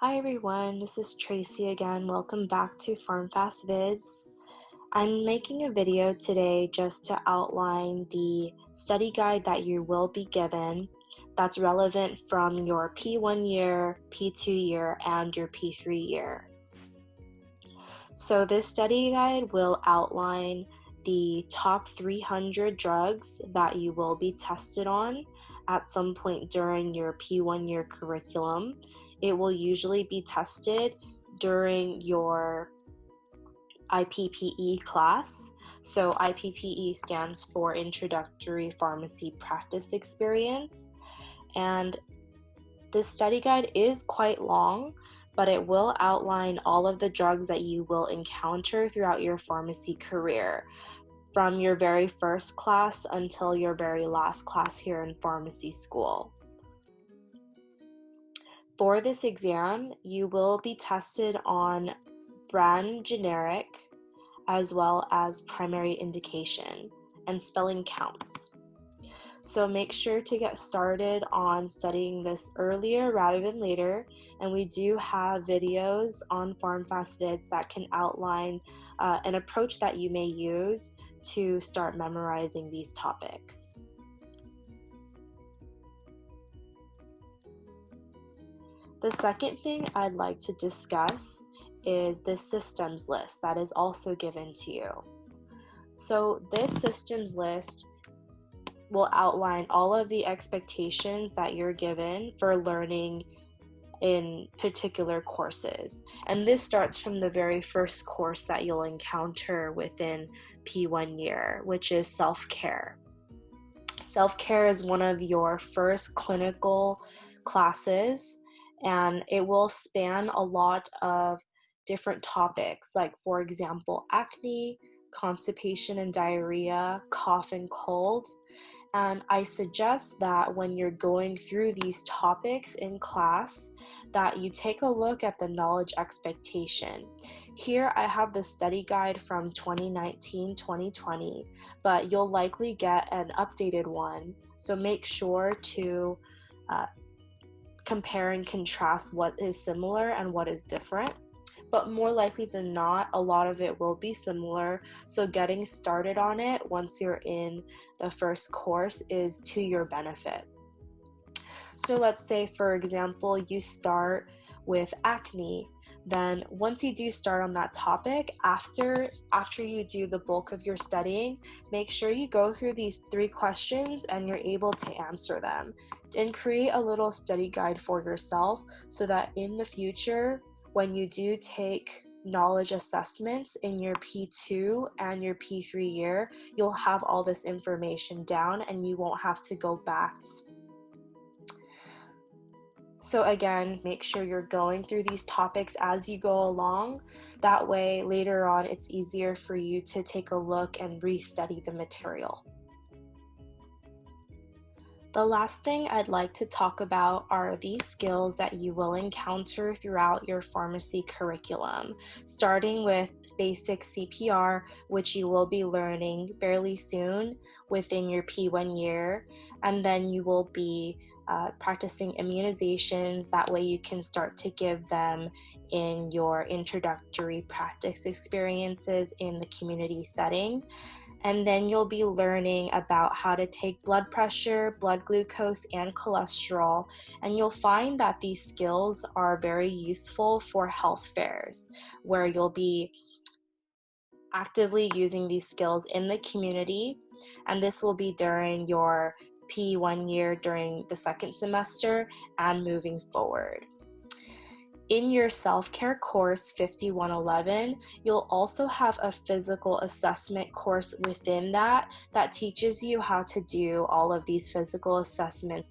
Hi everyone, this is Tracy again. Welcome back to Farm Fast Vids. I'm making a video today just to outline the study guide that you will be given that's relevant from your P1 year, P2 year, and your P3 year. So this study guide will outline the top 300 drugs that you will be tested on at some point during your P1 year curriculum. It will usually be tested during your IPPE class. So IPPE stands for Introductory Pharmacy Practice Experience. And this study guide is quite long, but it will outline all of the drugs that you will encounter throughout your pharmacy career, from your very first class until your very last class here in pharmacy school. For this exam, you will be tested on brand generic as well as primary indication and spelling counts. So make sure to get started on studying this earlier rather than later, and we do have videos on Farm Fast Vids that can outline an approach that you may use to start memorizing these topics. The second thing I'd like to discuss is the systems list that is also given to you. So this systems list will outline all of the expectations that you're given for learning in particular courses. And this starts from the very first course that you'll encounter within P1 year, which is self-care. Self-care is one of your first clinical classes, and it will span a lot of different topics, like for example, acne, constipation and diarrhea, cough and cold. And I suggest that when you're going through these topics in class, that you take a look at the knowledge expectation. Here I have the study guide from 2019-2020, but you'll likely get an updated one. So make sure to compare and contrast what is similar and what is different. But more likely than not, a lot of it will be similar. So getting started on it once you're in the first course is to your benefit. So let's say, for example, you start with acne. Then once you do start on that topic, after you do the bulk of your studying, make sure you go through these 3 questions and you're able to answer them. And create a little study guide for yourself so that in the future, when you do take knowledge assessments in your P2 and your P3 year, you'll have all this information down and you won't have to go back. So again, make sure you're going through these topics as you go along. That way, later on, it's easier for you to take a look and re-study the material. The last thing I'd like to talk about are the skills that you will encounter throughout your pharmacy curriculum, starting with basic CPR, which you will be learning fairly soon within your P1 year, and then you will be practicing immunizations. That way you can start to give them in your introductory practice experiences in the community setting. And then you'll be learning about how to take blood pressure, blood glucose, and cholesterol. And you'll find that these skills are very useful for health fairs, where you'll be actively using these skills in the community. And this will be during your P1 year, during the second semester, and moving forward. In your self-care course 5111, you'll also have a physical assessment course within that teaches you how to do all of these physical assessments.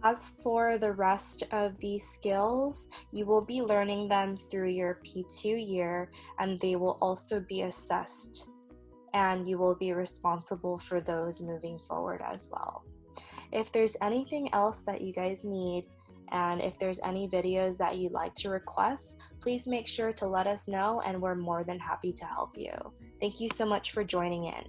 As for the rest of these skills, you will be learning them through your P2 year, and they will also be assessed, and you will be responsible for those moving forward as well. If there's anything else that you guys need, and if there's any videos that you'd like to request, please make sure to let us know, and we're more than happy to help you. Thank you so much for joining in.